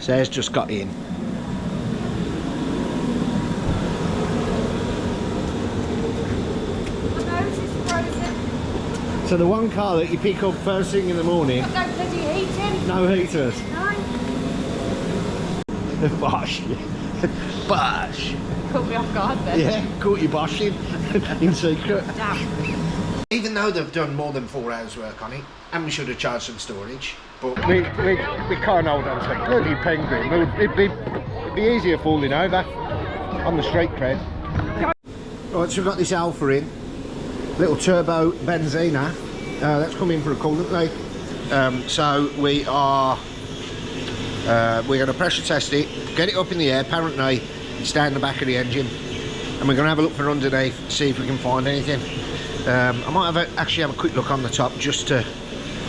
Sarah's just got in. So the one car that you pick up first thing in the morning. No bloody heating. No heaters. No. Bosh. Bosh. Caught me off guard then. Yeah, caught you boshing in secret. Damn. Even though they've done more than 4 hours work on it, and we should have charged some storage, but we can't hold on to a bloody penguin. It'd be easier falling over on the straight cred. Right, so we've got this Alpha in, little turbo Benzina. That's come in for a coolant leak. So we're going to pressure test it, get it up in the air. Apparently it's down the back of the engine, and we're going to have a look for underneath, see if we can find anything. I might actually have a quick look on the top just to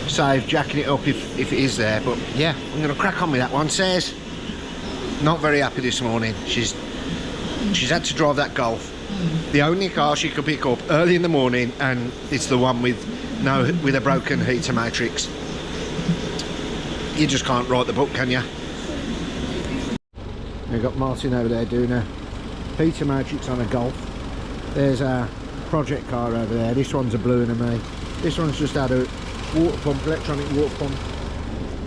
save jacking it up if it is there. But yeah, I'm going to crack on with that one. Sarah's not very happy this morning. She's had to drive that Golf, the only car she could pick up early in the morning, and it's the one with a broken heater matrix. You just can't write the book, can you? We've got Martin over there doing a heater matrix on a Golf. There's a project car over there. This one's a Blue and a Me. This one's just had a water pump, electronic water pump.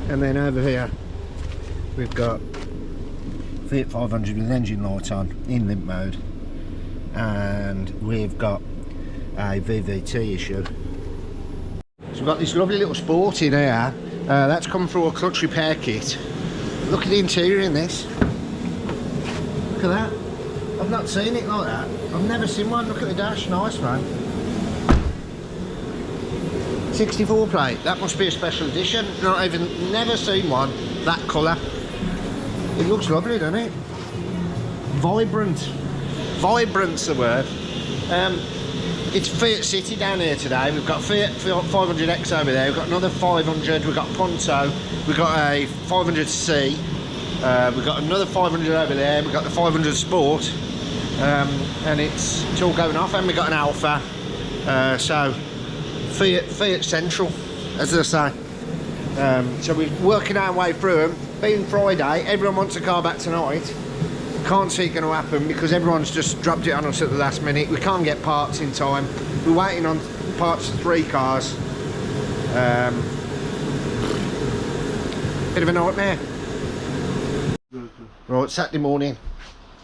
And then over here we've got Fiat 500 with engine light on in limp mode, and we've got a VVT issue. So we've got this lovely little Sport in here. That's come through a clutch repair kit. Look at the interior in this. Look at that. I've not seen it like that. I've never seen one. Look at the dash. Nice, man. 64 plate. That must be a special edition. Never seen one that colour. It looks lovely, doesn't it? Vibrant. Vibrant's the word. It's Fiat City down here today. We've got Fiat 500X over there. We've got another 500. We've got Punto. We've got a 500C. We've got another 500 over there. We've got the 500 Sport. And it's all going off. And we've got an Alpha. So Fiat Central, as they say. So we're working our way through them. Being Friday, everyone wants a car back tonight. Can't see it going to happen because everyone's just dropped it on us at the last minute. We can't get parts in time. We're waiting on parts for 3 cars. Bit of a nightmare. Right, Saturday morning.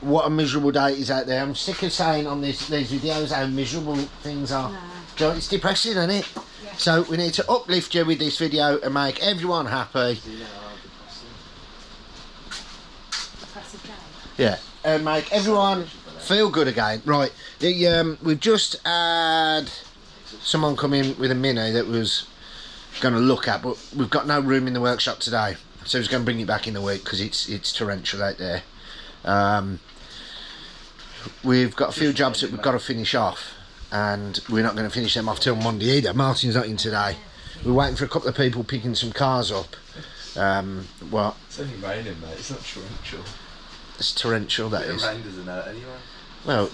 What a miserable day it is out there. I'm sick of saying on these videos how miserable things are. No. It's depressing, isn't it? Yeah. So we need to uplift you with this video and make everyone happy. Yeah, and make everyone feel good again. Right, we've just had someone come in with a Mini that was going to look at, but we've got no room in the workshop today, so he's going to bring it back in the week because it's torrential out there. We've got a few jobs that we've got to finish off, and we're not going to finish them off till Monday either. Martin's not in today. We're waiting for a couple of people picking some cars up. What? It's only raining, mate. It's not torrential. It's torrential, that is. It rain doesn't hurt anyway. Well,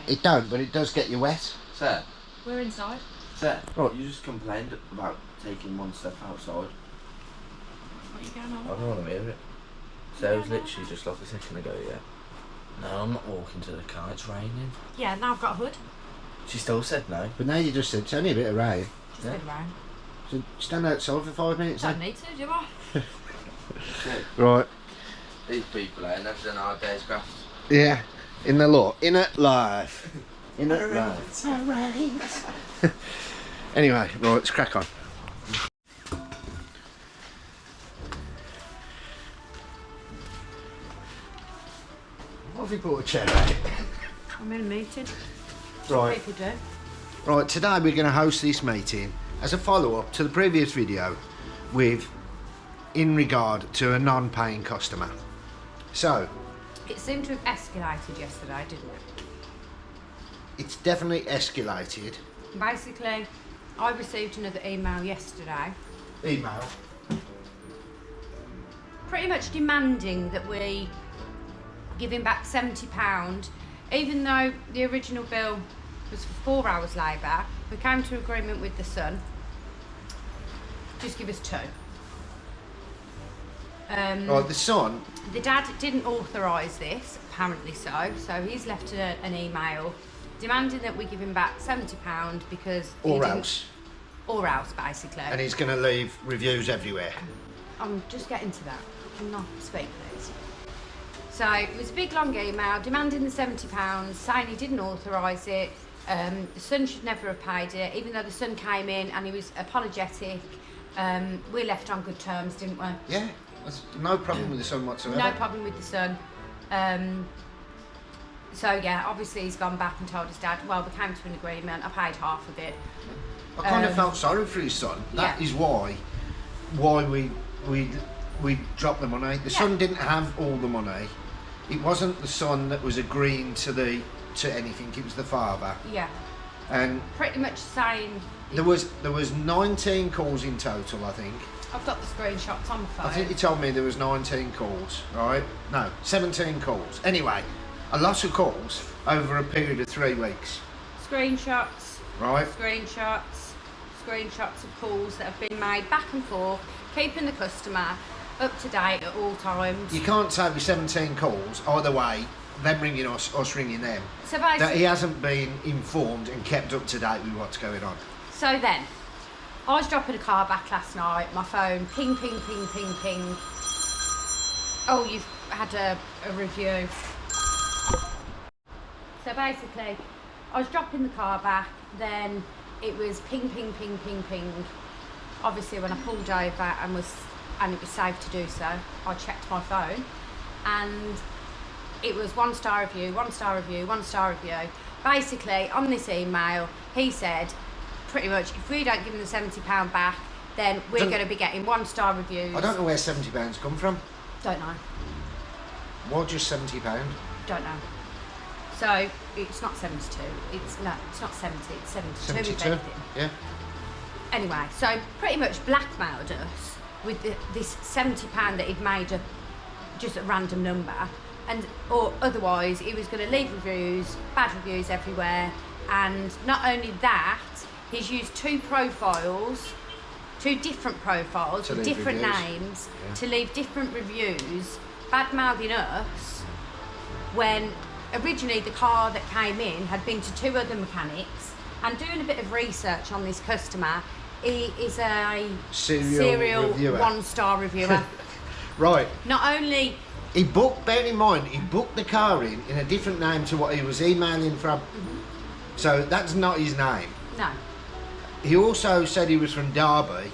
it don't, but it does get you wet. Sir? We're inside. Sir, What? you just complained about taking one step outside. What are you going on? I don't want to hear it. So it was literally just like a second ago, yeah. No, I'm not walking to the car, it's raining. Yeah, now I've got a hood. She still said no. But now you just said it's only a bit of rain. Just said rain. So stand outside for 5 minutes Don't then. need to, do I? Right. These people ain't never done our day's graphs. Yeah. In the law. In it live. In it live. Anyway, right, let's crack on. What have you brought a chair out? I'm in a meeting. Right. People do. Right, today we're going to host this meeting as a follow-up to the previous video in regard to a non-paying customer. So, It seemed to have escalated yesterday, didn't it? it's definitely escalated. Basically, I received another email yesterday, Email. pretty much demanding that we give him back £70, even though the original bill was for 4 hours labour. We came to agreement with the son. Just give us 2. Right, the son. The dad didn't authorise this, apparently so he's left an email demanding that we give him back £70 because... Or else. Or else, basically. And he's going to leave reviews everywhere. I'm just getting to that. Can I speak, please? So it was a big long email demanding the £70, saying he didn't authorise it. The son should never have paid it, even though the son came in and he was apologetic. We left on good terms, didn't we? Yeah, there's no problem with the son whatsoever. No problem with the son. So yeah, obviously he's gone back and told his dad, well, we came to an agreement, I paid half of it. I kind of felt sorry for his son. That is why we dropped the money. The son didn't have all the money. It wasn't the son that was agreeing to anything. It was the father. Yeah. And pretty much saying there was 19 calls in total, I think. I've got the screenshots on my phone. I think he told me there was 19 calls, right? No, 17 calls. Anyway, a lot of calls over a period of 3 weeks. Screenshots. Right. Screenshots of calls that have been made back and forth, keeping the customer up to date at all times. You can't say with 17 calls either way, them ringing us ringing them, so basically, that he hasn't been informed and kept up to date with what's going on. So then, I was dropping a car back last night, my phone, ping, ping, ping, ping, ping. Oh, you've had a review. So basically, I was dropping the car back, then it was ping, ping, ping, ping, ping. Obviously, when I pulled over and it was safe to do so, I checked my phone, and it was 1-star review, 1-star review, 1-star review. Basically, on this email, he said, pretty much, if we don't give him the £70 back, then we're going to be getting 1-star reviews. I don't know where £70 come from. Don't know. Why just £70? Don't know. So it's not 72. It's not 70. It's 72. 72. Yeah. Anyway, so pretty much blackmailed us with this £70 that he'd made up just a random number, or otherwise he was going to leave reviews, bad reviews everywhere. And not only that, he's used two different profiles with different names to leave different reviews, bad-mouthing us, when originally the car that came in had been to 2 other mechanics. And doing a bit of research on this customer, he is a serial 1-star reviewer. Right. Not only... bear in mind, he booked the car in a different name to what he was emailing from. So that's not his name. No. He also said he was from Derby.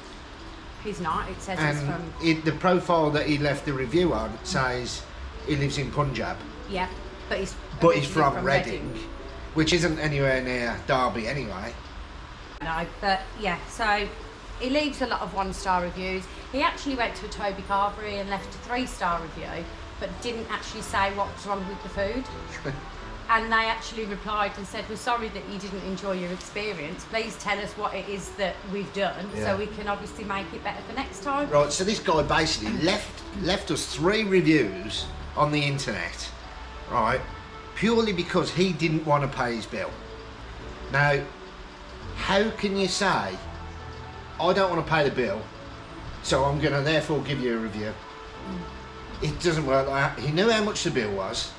He's not. It says he's from... the profile that he left the review on says he lives in Punjab. Yeah, but he's from Reading, which isn't anywhere near Derby anyway. No, but yeah, so he leaves a lot of 1-star reviews. He actually went to a Toby Carvery and left a 3-star review, but didn't actually say what was wrong with the food. And they actually replied and said, we're sorry that you didn't enjoy your experience. Please tell us what it is that we've done so we can obviously make it better for next time. Right, so this guy basically left us 3 reviews on the internet, right, purely because he didn't want to pay his bill. Now, how can you say, I don't want to pay the bill, so I'm going to therefore give you a review? It doesn't work like that. He knew how much the bill was.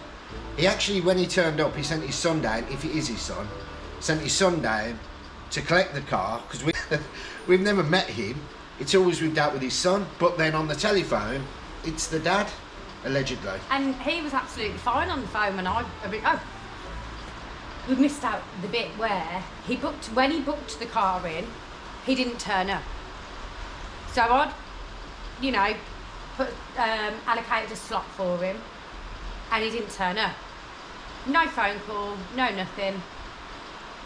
He actually, when he turned up, he sent his son down, if it is his son, sent his son down to collect the car, because we've never met him. It's always we've dealt with his son, but then on the telephone, it's the dad, allegedly. And he was absolutely fine on the phone when we missed out the bit where when he booked the car in, he didn't turn up. So I'd, allocated a slot for him, and he didn't turn up. No phone call, no nothing.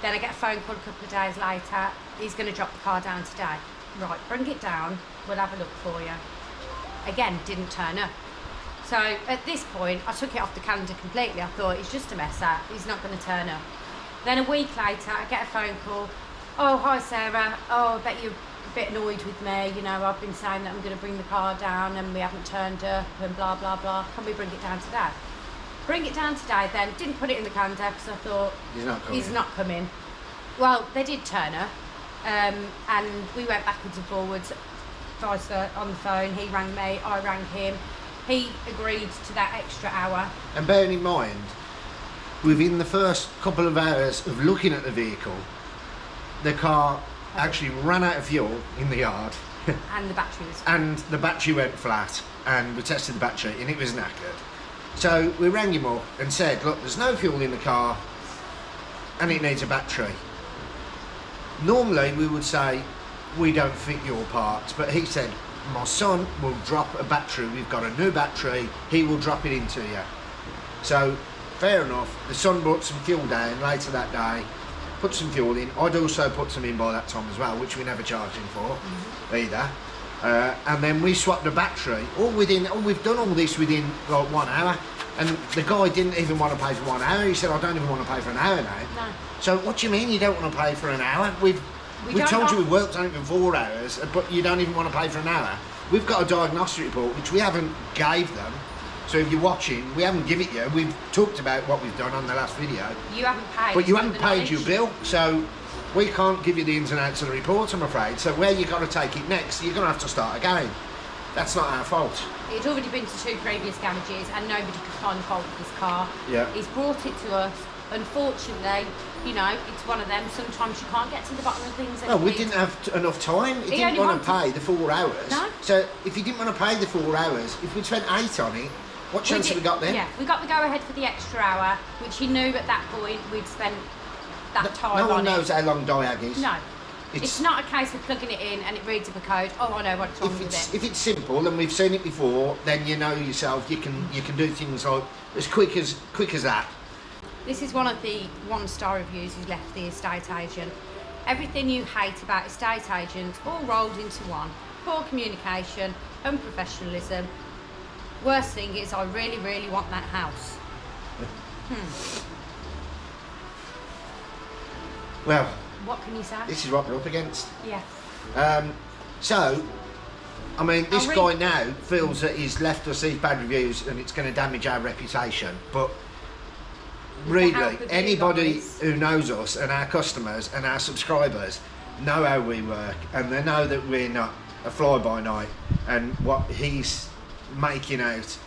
Then I get a phone call a couple of days later. He's going to drop the car down today. Right, bring it down. We'll have a look for you. Again, didn't turn up. So at this point, I took it off the calendar completely. I thought, he's just a mess up. He's not going to turn up. Then a week later, I get a phone call. Oh, hi, Sarah. Oh, I bet you're a bit annoyed with me. I've been saying that I'm going to bring the car down and we haven't turned up and blah, blah, blah. Can we bring it down today? Bring it down today then. Didn't put it in the calendar because I thought, he's not coming. Well, they did turn up. And we went backwards and forwards. vice versa on the phone. He rang me, I rang him. He agreed to that extra hour. And bearing in mind, within the first couple of hours of looking at the vehicle, the car actually ran out of fuel in the yard. And the battery was... And the battery went flat, and we tested the battery and it was knackered. So we rang him up and said, look, there's no fuel in the car and it needs a battery. Normally we would say, we don't fit your parts, but he said, my son will drop a battery, we've got a new battery, he will drop it into you. So fair enough, the son brought some fuel down later that day, put some fuel in. I'd also put some in by that time as well, which we never charged him for either. And then we swapped the battery, we've done all this within like 1 hour. And the guy didn't even want to pay for 1 hour. He said, I don't even want to pay for an hour now. No. So what do you mean you don't want to pay for an hour? We've told you we worked on it for 4 hours, but you don't even want to pay for an hour. We've got a diagnostic report, which we haven't gave them. So if you're watching, we haven't given it you. We've talked about what we've done on the last video. You haven't paid. But you haven't paid your bill, so we can't give you the ins and outs of the report, I'm afraid. So where you've got to take it next, you're going to have to start again. That's not our fault. It's already been to 2 previous garages and nobody could find fault with this car. Yeah. He's brought it to us. Unfortunately, you know, it's one of them. Sometimes you can't get to the bottom of things. No, we didn't have enough time. He didn't want to pay the 4 hours. No. So if he didn't want to pay the 4 hours, if we'd spent 8 on it, what chance have we got then? Yeah, we got the go-ahead for the extra hour, which he knew at that point we'd spent that time on it. No one knows how long diag is. No. It's not a case of plugging it in and it reads up a code. Oh, I know what's wrong with it. If it's simple and we've seen it before, then you know yourself. You can do things like as quick as that. This is one of the 1-star reviews he's left the estate agent. Everything you hate about estate agents all rolled into one. Poor communication, unprofessionalism. Worst thing is I really, really want that house. Well, what can you say? this is what we're up against. Yeah. So, I mean, this guy now feels that he's left us these bad reviews and it's going to damage our reputation. But really, anybody who knows us and our customers and our subscribers know how we work, and they know that we're not a fly-by-night and what he's making out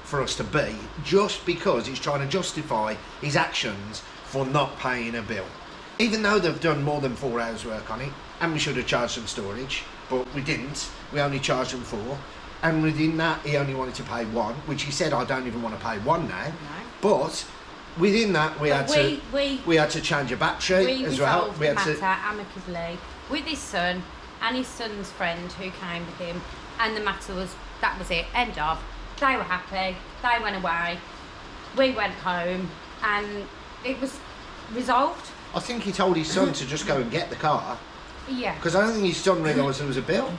for us to be, just because he's trying to justify his actions for not paying a bill. Even though they've done more than 4 hours work on it, and we should have charged them storage, but we didn't. We only charged them 4, and within that he only wanted to pay 1, which he said, I don't even want to pay 1 now. No. But within that we had to change a battery as well. We resolved the matter amicably with his son and his son's friend who came with him, and the matter was, that was it, end of. They were happy, they went away, we went home, and it was resolved. I think he told his son to just go and get the car. Yeah. Because I don't think his son realised there was a bill.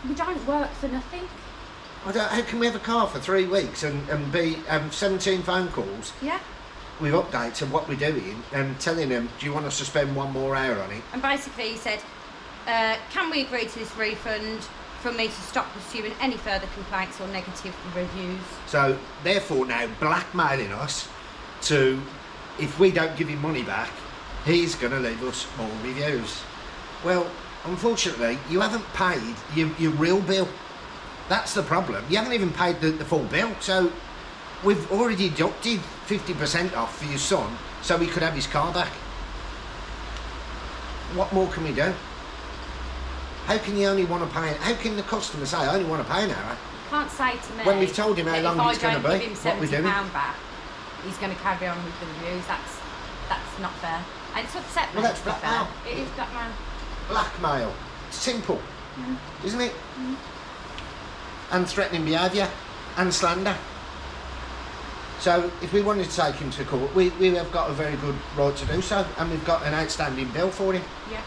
We don't work for nothing. How can we have a car for 3 weeks and be 17 phone calls? Yeah. With updates of what we're doing and telling them, do you want us to spend 1 more hour on it? And basically he said, can we agree to this refund for me to stop pursuing any further complaints or negative reviews? So therefore now blackmailing us to, if we don't give him money back, he's going to leave us more reviews. Well, unfortunately, you haven't paid your real bill. That's the problem. You haven't even paid the full bill. So we've already deducted 50% off for your son so he could have his car back. What more can we do? How can you only want to pay? How can the customer say, I only want to pay an hour? You can't say to me, when we've told him how long it's going to be, what we're doing. Back, he's going to carry on with the reviews. That's not fair. And it's upset me. Well, that's blackmail. It is blackmail. Blackmail. Simple, isn't it? And threatening behaviour and slander. So if we wanted to take him to court, we have got a very good right to do so, and we've got an outstanding bill for him. Yeah.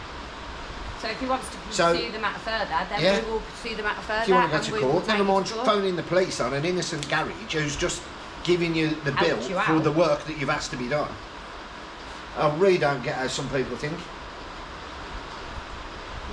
So if he wants to pursue the matter further, then we will pursue the matter further. If you want to go to court, never mind phoning the police on an innocent garage who's just giving you the bill for the work that you've asked to be done. I really don't get how some people think.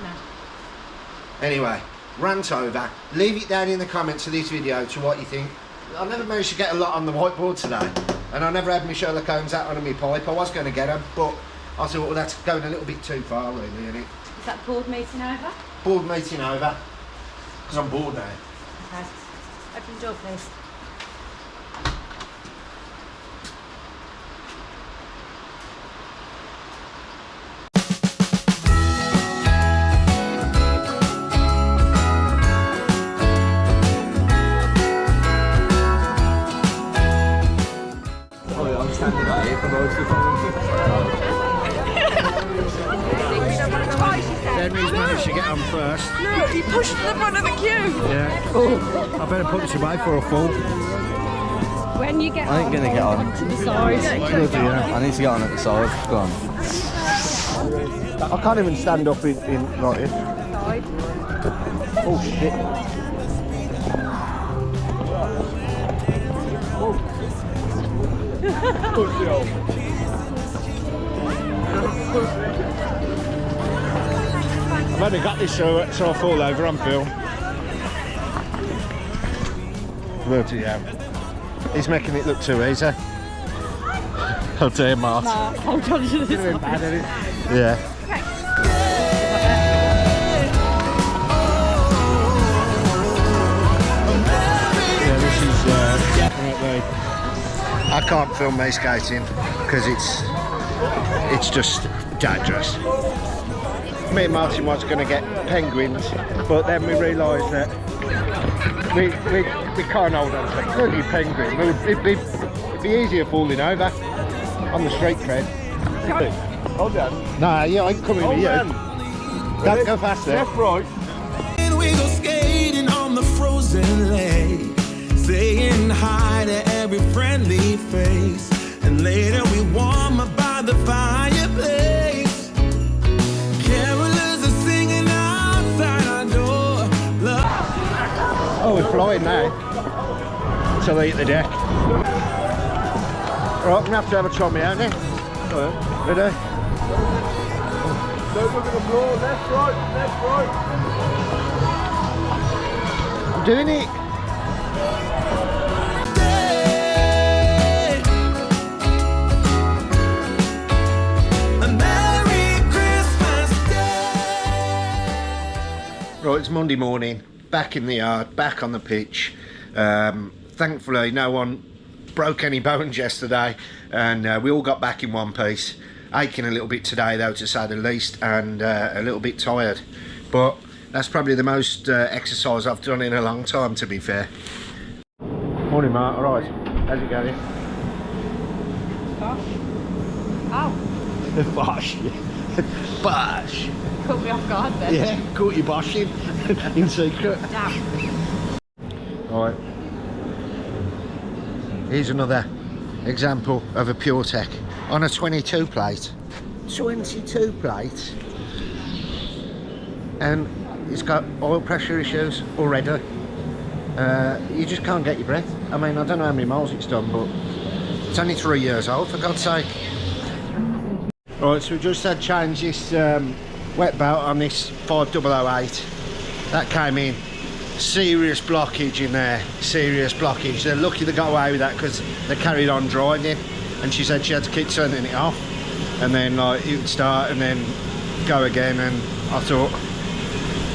No. Anyway, rant over. Leave it down in the comments of this video to what you think. I never managed to get a lot on the whiteboard today, and I never had my Sherlock Holmes out on my pipe. I was going to get them, but I thought, well, that's going a little bit too far, really, isn't it? Is that board meeting over? Board meeting over. Because I'm bored now. Okay. Open the door, please. I'm standing right here for most of Henry's managed to get on first. No, he pushed the front of the queue. Yeah. Oh, I better put this away for a fall. When you get I ain't gonna get on. to the side. Bloody hell. I need to get on at the side. Go on. I can't even stand up in like it. Oh shit. I've only got this so I fall over on film. Bloody hell. He's making it look too easy. Oh dear, Mart. Hold on to this. Yeah. Yeah, this is definitely. I can't film me skating because it's just dangerous. Me and Martin was going to get penguins, but then we realised that we can't hold on to a bloody penguin. It'd be easier falling over on the street cred. Hold on. Nah, yeah, I ain't coming with you. Don't go fast there. Left, right. And we go skating on the frozen lake, saying hi to every friendly face. And later we warm up by the fireplace. Carolers are singing outside our door. Oh, we're flying now. So they hit the deck. Right, I'm gonna have to have a try me out now. Ready? Don't look at the floor. Left, right. I'm doing it. Right, it's Monday morning, back in the yard, back on the pitch. Thankfully, no one broke any bones yesterday, and we all got back in one piece. Aching a little bit today, though, to say the least, and a little bit tired. But that's probably the most exercise I've done in a long time, to be fair. Morning, Mark. All right. How's it going? Oh, Bosh. Bosh. caught me off guard then. Yeah, caught you boshing in secret. Damn. Alright. Here's another example of a Pure Tech on a 22 plate. 22 plate. And it's got oil pressure issues already. You just can't get your breath. I mean, I don't know how many miles it's done, but it's only 3 years old, for God's sake. Right, so we just had changed this wet belt on this 5008. That came in. Serious blockage in there, serious blockage. They're lucky they got away with that because they carried on driving, and she said she had to keep turning it off, and then like it would start and then go again, and I thought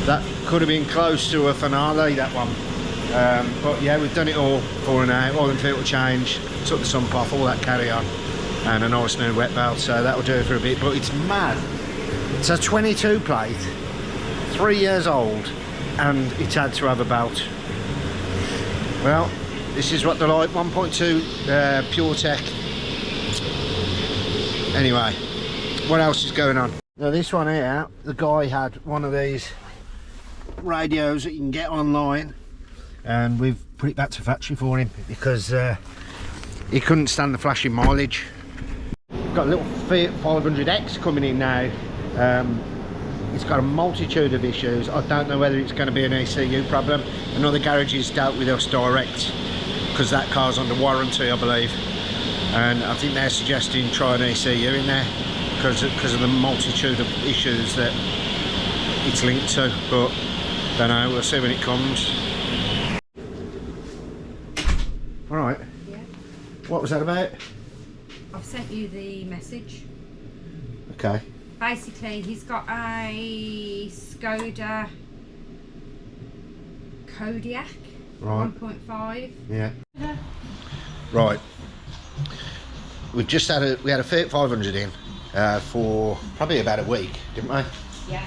that could have been close to a finale, that one. But yeah, we've done it all for an hour, oil and filter change, took the sump off, all that carry on, and a nice new wet belt, so that will do it for a bit. But it's mad. It's a 22 plate, 3 years old, and it's had to have a belt. Well, this is what they're like, 1.2 Pure Tech. Anyway, what else is going on? Now this one here, the guy had one of these radios that you can get online, and we've put it back to factory for him because he couldn't stand the flashing mileage. Got a little Fiat 500X coming in now. It's got a multitude of issues. I don't know whether it's going to be an ECU problem. Another garage has dealt with us direct because that car's under warranty, I believe, and I think they're suggesting try an ECU in there because of the multitude of issues that it's linked to. But don't know, we'll see when it comes. All right. Yeah. What was that about? I've sent you the message. Okay. Basically, he's got a Skoda Kodiaq Right. 1.5. Yeah. Right. We've just had a Fiat 500 in for probably about a week, didn't we? Yeah.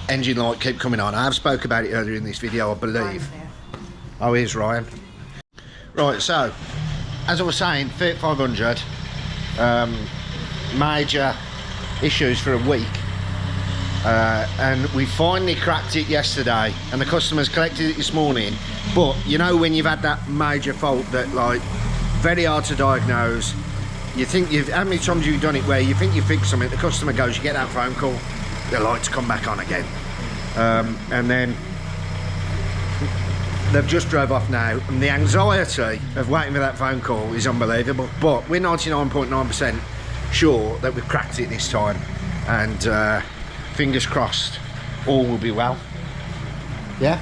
Engine light keep coming on. I have spoke about it earlier in this video, I believe. Ryan's there. Oh, here's Ryan. Right, so as I was saying, Fiat 500, major issues for a week, and we finally cracked it yesterday, and the customers collected it this morning. But you know, when you've had that major fault that, like, very hard to diagnose, you think how many times have you done it where you think you fixed something, the customer goes, you get that phone call, they like to come back on again, and then they've just drove off now, and the anxiety of waiting for that phone call is unbelievable. But we're 99.9% sure that we've cracked it this time, and fingers crossed all will be well. Yeah?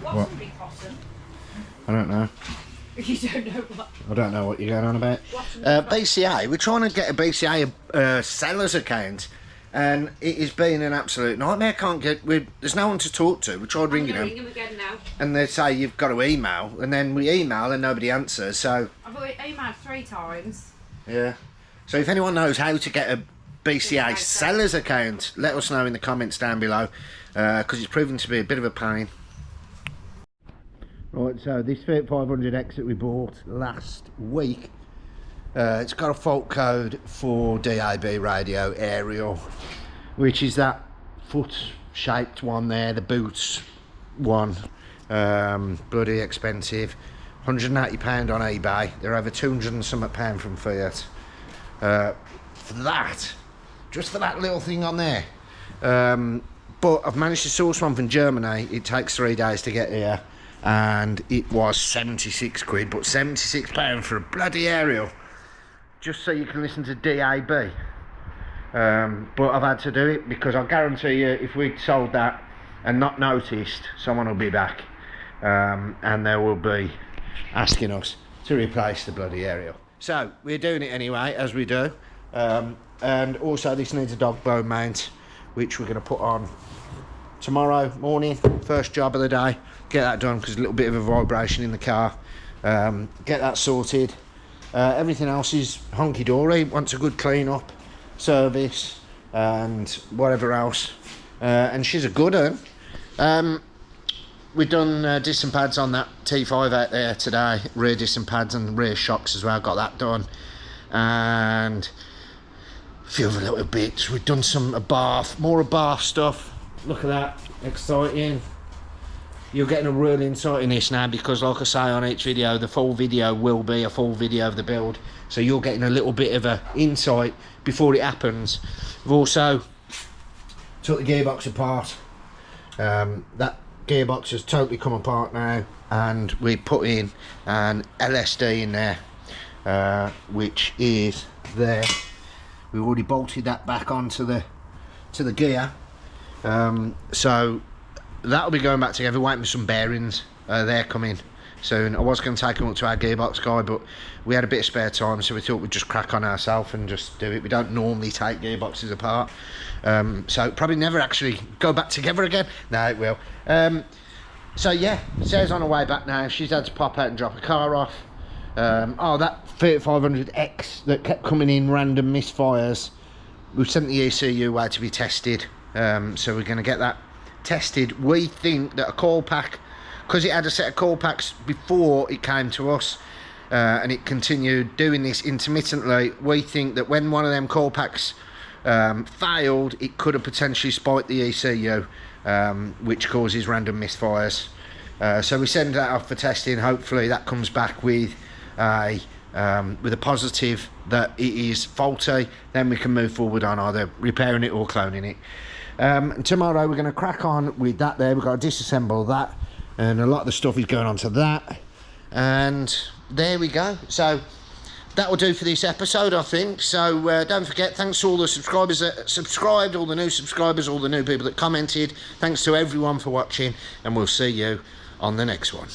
What's a big possum? I don't know. You don't know what? I don't know what you're going on about. BCA, we're trying to get a BCA seller's account, and it has been an absolute nightmare. There's no one to talk to. We tried ringing them, again now. and they say you've got to email, and then we email and nobody answers. So I've already emailed 3 times. yeah. So if anyone knows how to get a BCA seller's account, let us know in the comments down below, because it's proven to be a bit of a pain. Right, so this Fiat 500X that we bought last week, it's got a fault code for DAB radio aerial, which is that foot shaped one there, the boots one. Bloody expensive, £180 on eBay. They're over 200 and something pound from Fiat. For that, just for that little thing on there. But I've managed to source one from Germany. It takes 3 days to get here, and it was 76 quid, but £76 for a bloody aerial, just so you can listen to DAB. But I've had to do it because I guarantee you, if we'd sold that and not noticed, someone will be back, and they will be asking us to replace the bloody aerial. So we're doing it anyway, as we do, and also this needs a dog bone mount, which we're going to put on tomorrow morning, first job of the day. Get that done because a little bit of a vibration in the car. Get that sorted. Everything else is honky-dory. Wants a good clean up, service, and whatever else. And she's a good one. We've done disc and pads on that T5 out there today, rear disc and pads and rear shocks as well, got that done, and a few other little bits. We've done more Bath stuff. Look at that, exciting. You're getting a real insight in this now, because like I say on each video, the full video will be a full video of the build, so you're getting a little bit of an insight before it happens. We've also took the gearbox apart. That gearbox has totally come apart now, and we put in an LSD in there, which is there. We've already bolted that back onto the gear, so that'll be going back together. Waiting for some bearings. They're coming soon. I was going to take them up to our gearbox guy, but we had a bit of spare time, so we thought we'd just crack on ourselves and just do it. We don't normally take gearboxes apart, so probably never actually go back together again. No, it will. So yeah, Sarah's on her way back now. She's had to pop out and drop a car off. Oh, that Fiat 500X that kept coming in random misfires, we've sent the ECU away to be tested, so we're going to get that tested. We think that a coil pack, because it had a set of coil packs before it came to us, and it continued doing this intermittently, we think that when one of them coil packs failed, it could have potentially spiked the ECU, which causes random misfires. So we send that off for testing. Hopefully that comes back with a positive that it is faulty. Then we can move forward on either repairing it or cloning it. And tomorrow we're going to crack on with that there. We've got to disassemble that, and a lot of the stuff is going on to that, and there we go. So that will do for this episode, I think. So don't forget, thanks to all the subscribers that subscribed, all the new subscribers, all the new people that commented. Thanks to everyone for watching, and we'll see you on the next one.